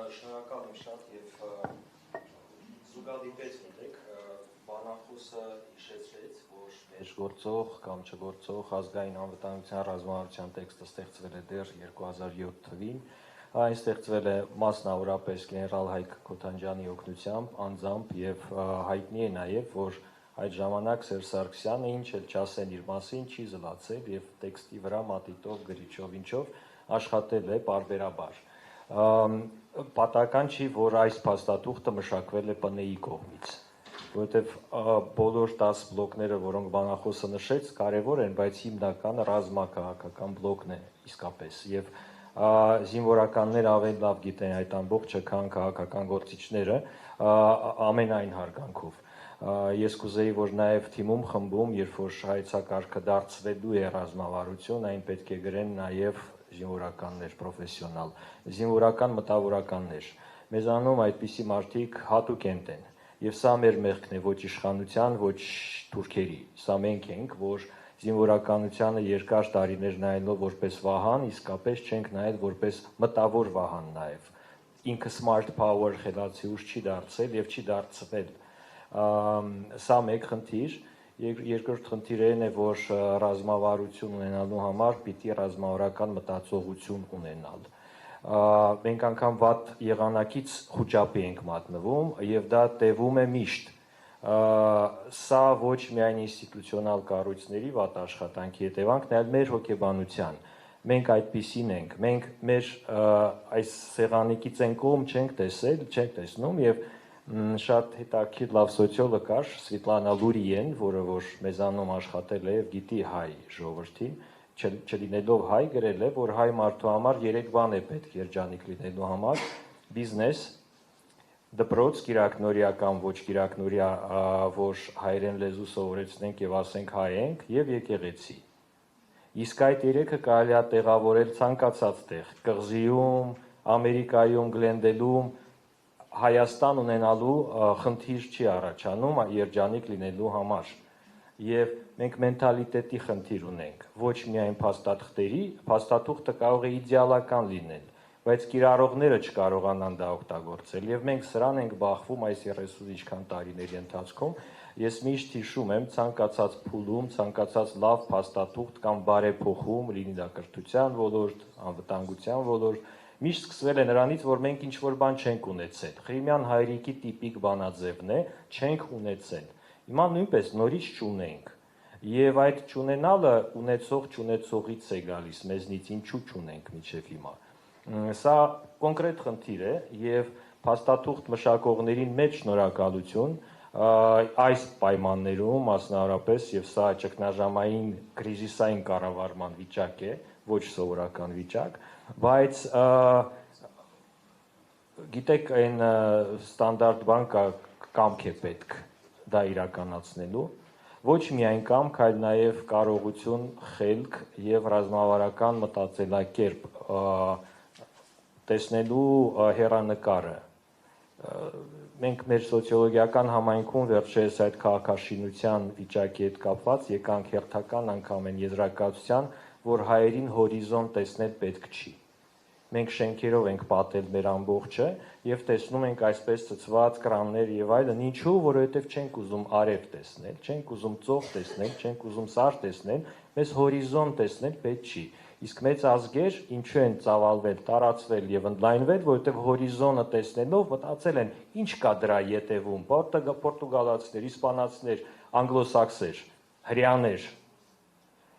Շնորհակալ եմ շատ եւ զուգադիպեց ունեք բանախոսը հիշեցրեց, որ մեր գործող կամ չգործող ազգային անվտանգության ռազմավարության տեքստը ստեղծվել է դեռ 2007 թվականին, այն ստեղծվել է մասնավորապես գեներալ Հայկ Քոթանջյանի օգնությամբ, անձամբ եւ հայտնի է նաեւ, որ այդ ժամանակ Սերժ Սարգսյանը ինչ էլ չասեն իր մասին, չի զլացել եւ տեքստի վրա մատիտով գրիչով ինչով աշխատել է պարբերաբար։ Պատահական չի, որ այս փաստաթուղթը մշակվել է ՊՆ-ի կողմից, որովհետեւ բոլոր 10 բլոկները, որոնք բանախոսը նշեց, կարեւոր են, բայց հիմնականը ռազմաքաղաքական բլոկն է իսկապես եւ զինվորականները ավելի լավ գիտեն այդ ամբողջը, քան քաղաքական գործիչները ամենայն հարգանքով։ Ես կուզեի, որ նաև թիմում խմբում, երբ որ հայեցակարգը դարձվելու է ռազմավարություն, այն պետք է գրեն նաև զինվորականներ, պրոֆեսիոնալ, զինվորական մտավորականներ։ Մեզանում այդպիսի մարդիկ հատուկ են։ Եվ սա մեր մեղքն է, ոչ իշխանության, ոչ թուրքերի։ Սա մենք ենք, որ զինվորականությանը երկար տարիներ նայելով որպես վահան, իսկապես չենք նայել որպես մտավոր վահան նաև։ Ինքը smart power խելացի ուժ չի դարձել եւ չի դարձվել։ Սա մեկ խնդիր, երկրորդ խնդիրը այն է, որ ռազմավարություն ունենալու համար պիտի ռազմավարական մտածողություն ունենալ։ Մենք անգամ վատ եղանակից խուճապի ենք մատնվում եւ դա տևում է միշտ։ Սա ոչ միայն ինստիտուցիոնալ կառույցների վատ աշխատանքի հետևանքն է, այլ մեր հոգեբանության։ Մենք այդպիսին ենք, մենք մեր այս սեղանիկից են կողմ չենք տեսել, չենք տեսնում եւ շատ հետաքրքիր լավ սոցիոլոգ կար Սվետլանա Լուրիեն, որը որ մեզանում աշխատել է եւ գիտի հայ ժողովրդին, չլինելով հայ գրել է, որ հայ մարդու համար 3 բան է պետք երջանիկ լինելու համար՝ բիզնես, դպրոց, կիրակնորիական, ոչ կիրակնորիա, որ հայերեն լեզու սովորեցնենք եւ ասենք հայ ենք, եւ եկեղեցի։ Իսկ այդ 3-ը կարելի է տեղավորել ցանկացած տեղ՝ Կղզիում, Ամերիկայում, Գլենդելում, Հայաստան ունենալու խնդիր չի առաջանում երջանիկ լինելու համար։ Եվ մենք մենթալիտետի խնդիր ունենք, ոչ միայն փաստաթղթերի, փաստաթուղթը կարող է իդեալական լինել, բայց կիրառողները չկարողանան դա օգտագործել, եւ մենք սրան ենք բախվում այս 30 ինչքան տարիների ընթացքում։ Ես միշտ հիշում եմ ցանկացած փուլում, ցանկացած լավ փաստաթուղթ կամ բարեփոխում, լինի դա կրթության ոլորտ, անվտանգության ոլորտ, միշտ սկսվել է նրանից, որ մենք ինչ-որ բան չենք ունեցել։ Ղրիմյան հայրիկի տիպիկ բանաձևն է, չենք ունեցել։ Հիմա նույնպես նորից չունենք։ Եվ այդ չունենալը ունեցողից է գալիս, մեզնից ինչու չունենք մինչև հիմա։ Սա կոնկրետ խնդիր է եւ փաստաթուղթ մշակողներին մեծ շնորհակալություն այս պայմաններում մասնավորապես եւ սա ճգնաժամային կրիզիսային կառավարման վիճակ է, ոչ սովորական վիճակ, բայց գիտեք այն ստանդարտ բան կա, կամք է պետք դա իրականացնելու, ոչ միայն կամք, այլ նաև կարողություն, խելք եւ ռազմավարական մտածելակերպ տեսնելու հեռանկարը։ Մենք մեր սոցիոլոգիական համայնքում վերջերս այդ քաղաքաշինության վիճակի հետ կապված եկանք հերթական անգամ են եզրակացության, որ հայերին հորիզոն տեսնել պետք չի։ Մենք շենքերով ենք պատել մեր ամբողջը եւ տեսնում ենք այսպես ծծված կրաններ եւ այլն, ինչու, որովհետեւ չենք ուզում արև տեսնել, չենք ուզում ծով տեսնել, չենք ուզում սար տեսնել, մեզ հորիզոն տեսնել պետք չի։ Իսկ մեծ ազգեր ինչու են ծավալվել, տարածվել եւ ընդլայնվել, որովհետեւ հորիզոնը տեսնելով մտածել են, ինչ կա դրա ետևում, պորտուգալացիներ, իսպանացիներ, անգլոսաքսեր, հրեաներ։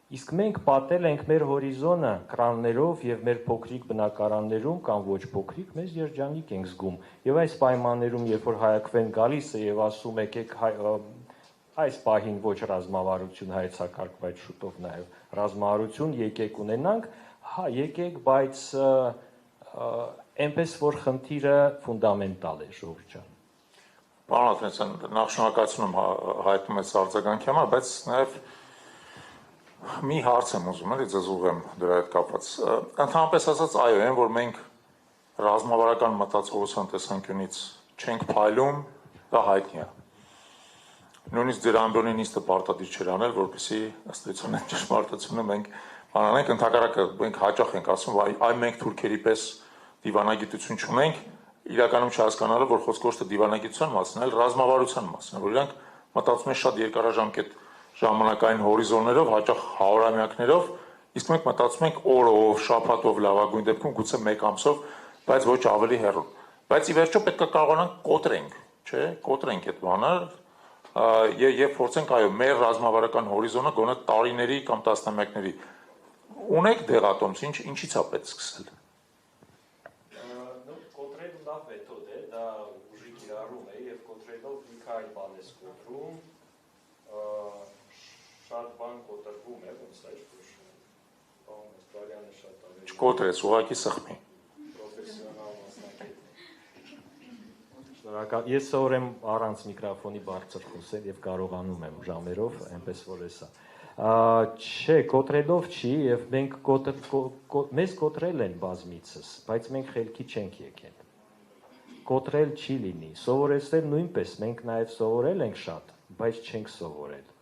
Իսկ մենք պատել ենք մեր հորիզոնը կրաններով եւ մեր փոքրիկ բնակարաններում կամ ոչ փոքրիկ մեզ երջանիկ ենք զգում եւ այս պայմաններում երբ որ հայակվեն գալիս է եւ ասում եկեք այս պահին ոչ ռազմավարություն հայեցակարգ, բայց շուտով նաեւ ռազմավարություն եկեք ունենանք, հա եկեք, բայց այնպես որ խնդիրը ֆունդամենտալ է, ժողովուրդ ջան։ Պարոն Աթենսյան, նախ շնորհակալություն եմ հայտնում այս արձագանքի համար, բայց նաեւ մի հարց եմ ուզում էլի ձեզ ուղղեմ դրա հետ կապված։ Ընդհանրապես ասած, այո, այն որ մենք ռազմավարական մտածողության տեսանկյունից չենք փայլում, դա հայտնի է։ Նույնիսկ ձեր ամբողջ նիստը պարտադիր չէր անել, որպեսզի ըստ էության այդ ճշմարտությունը մենք անենք, ընդհակառակը մենք հաճախ ենք ասում, այ մենք թուրքերի պես դիվանագիտություն չունենք, իրականում չհասկանալը, որ խոսքը ոչ թե դիվանագիտության մասն է, այլ ռազմավարության մասն է, որ իրանք մտածում են շատ երկարաժամկետ ժամանակային հորիզոններով, հաճախ հարյուրամյակներով, իսկ մենք մտածում ենք օրով, շաբաթով, լավագույն դեպքում գուցե մեկ ամսով, բայց ոչ ավելի հեռու։ Բայց ի վերջո պետք է կարողանանք կոտրենք, չէ, կոտրենք այդ բանը եւ փորձենք այո, մեր ռազմավարական հորիզոնը գոնե տարիների կամ տասնամյակների ունեք դեղատոմս, ինչից է պետք սկսել։ Կոտրելը լավ մեթոդ է, դա ուժի կիրառում է եւ կոտրելով մի քանի բան ես կոտրում, շատ բան կոտրվում է, ոնց է, որ Ստալյանը շատ ավելի Չկոտրես, ուղղակի սխմի։ պրոֆեսիոնալ մասնակետ է։ Շնորհակալ։ Ես սովորեմ առանց միկրոֆոնի բարձր խոսել եւ կարողանում եմ ժամերով, այնպես որ էսա։ Չէ, կոտրելով չի եւ մենք մեզ կոտրել են բազմիցս, բայց մենք խելքի չենք եկել։ Կոտրել չի լինի, սովորեցնել նույնպես, մենք նաեւ սովորել ենք շատ, բայց չենք սովորել։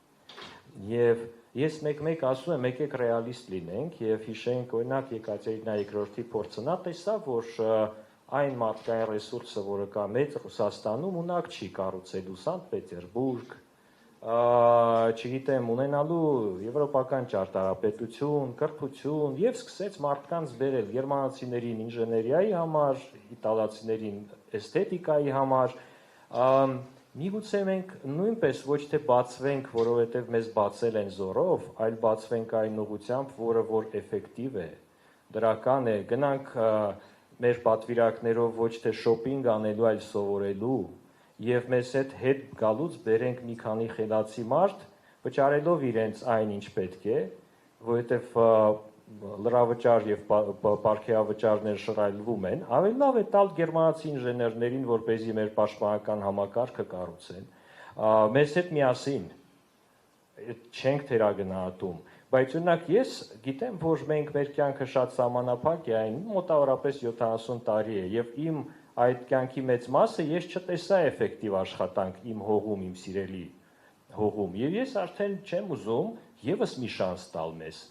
Եվ ես մեկ ասում եմ, եկեք ռեալիստ լինենք եւ հիշենք օրինակ Եկատերինա II-ի փորձը, նա տեսավ, որ այն մարդկային ռեսուրսը, որը կա մեծ Ռուսաստանում, ունակ չի կառուցելու Սանտ Պետերբուրգ, չգիտեմ, ունենալու եվրոպական ճարտարապետություն, կրթություն եւ սկսեց մարդկանց բերել գերմանացիներին ինժեներիայի համար, իտալացիներին էսթետիկայի համար, միգուցե մենք նույնպես ոչ թե բացվենք, որովհետև մեզ բացել են զորով, այլ բացվենք այն ուղղությամբ, որը որ էֆեկտիվ է, դրական է, գնանք մեր պատվիրակներով ոչ թե շոպինգ անելու, այլ սովորելու, եւ մեզ հետ գալուց բերենք մի քանի խելացի մարդ, վճարելով իրենց այն ինչ պետք է, որովհետև լրավճար եւ պարգևավճարներ շռայլվում են, ավելի լավ է տալ գերմանացի ինժեներներին, որպեսզի մեր պաշտպանական համակարգը կառուցեն, մեզ հետ միասին չենք թերագնահատում, բայց օրինակ ես գիտեմ, որ մենք մեր կյանքը շատ սահմանափակ է, այն մոտավորապես 70 տարի է եւ իմ այդ կյանքի մեծ մասը ես չտեսա էֆեկտիվ աշխատանք իմ հողում, իմ սիրելի հողում եւ ես արդեն չեմ ուզում եւս մի շանս տալ մեզ,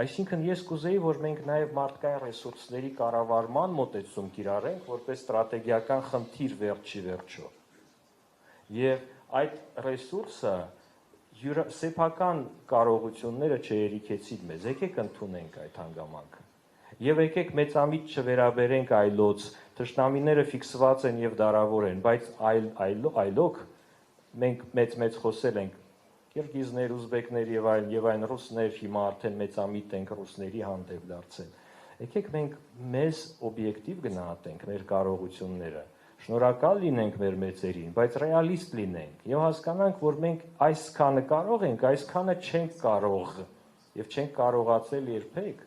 այսինքն ես կուզեի, որ մենք նաեւ մարդկային ռեսուրսների կառավարման մոտեցում կիրառենք որպես ստրատեգիական խնդիր վերջի վերջո եւ այդ ռեսուրսը սեփական կարողությունները չերիքեցին մեզ, եկեք ընդունենք այդ հանգամանքը եւ եկեք մեծամիտ չվերաբերենք այլոց, թշնամիները ֆիքսված են եւ դարավոր են, բայց այլոք մենք մեծ խոսել ենք կիրգիզներ, ուզբեկներ եւ այլն ռուսներ, հիմա արդեն մեծամիտ ենք ռուսների հանդեպ դարձել։ Եկեք մենք մեզ օբյեկտիվ գնահատենք մեր կարողությունները, շնորհակալ լինենք մեր մեծերին, բայց ռեալիստ լինենք եւ հասկանանք, որ մենք այսքանը կարող ենք, այսքանը չենք կարող եւ չենք կարողացել երբեք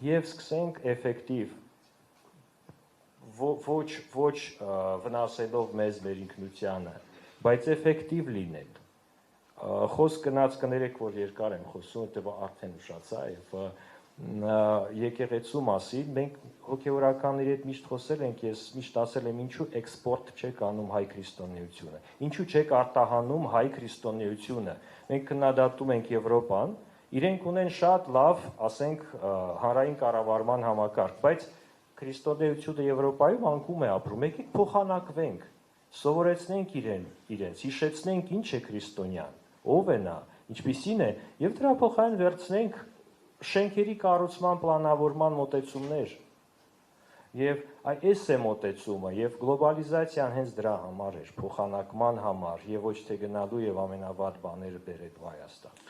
եւ սկսենք էֆեկտիվ ոչ վնասելով մեզ մեր ինքնությանը, բայց էֆեկտիվ լինել։ Խոսք գնաց կներեք, որ երկար եմ խոսում, որտեղ արդեն ուշացա եւ եկեղեցու մասին մենք հոգեորականների հետ միշտ խոսել ենք, ես միշտ ասել եմ, ինչու էքսպորտ չեք անում հայ քրիստոնեությունը, ինչու չեք արտահանում հայ քրիստոնեությունը։ Մենք քննադատում ենք Եվրոպան, իրենք ունեն շատ լավ, ասենք, հանրային կառավարման համակարգ, բայց քրիստոնեությունը Եվրոպայում անկում է ապրում, եկեք փոխանակվենք, սովորեցնենք իրենց, հիշեցնենք ինչ է քրիստոնյան, ով է նա, ինչպիսին է, եւ դրա փոխարեն վերցնենք շենքերի կառուցման պլանավորման մոտեցումներ եւ այս է մոտեցումը եւ գլոբալիզացիան հենց դրա համար էր, փոխանակման համար եւ ոչ թե գնալու եւ ամենավատ բաները բերել Հայաստան։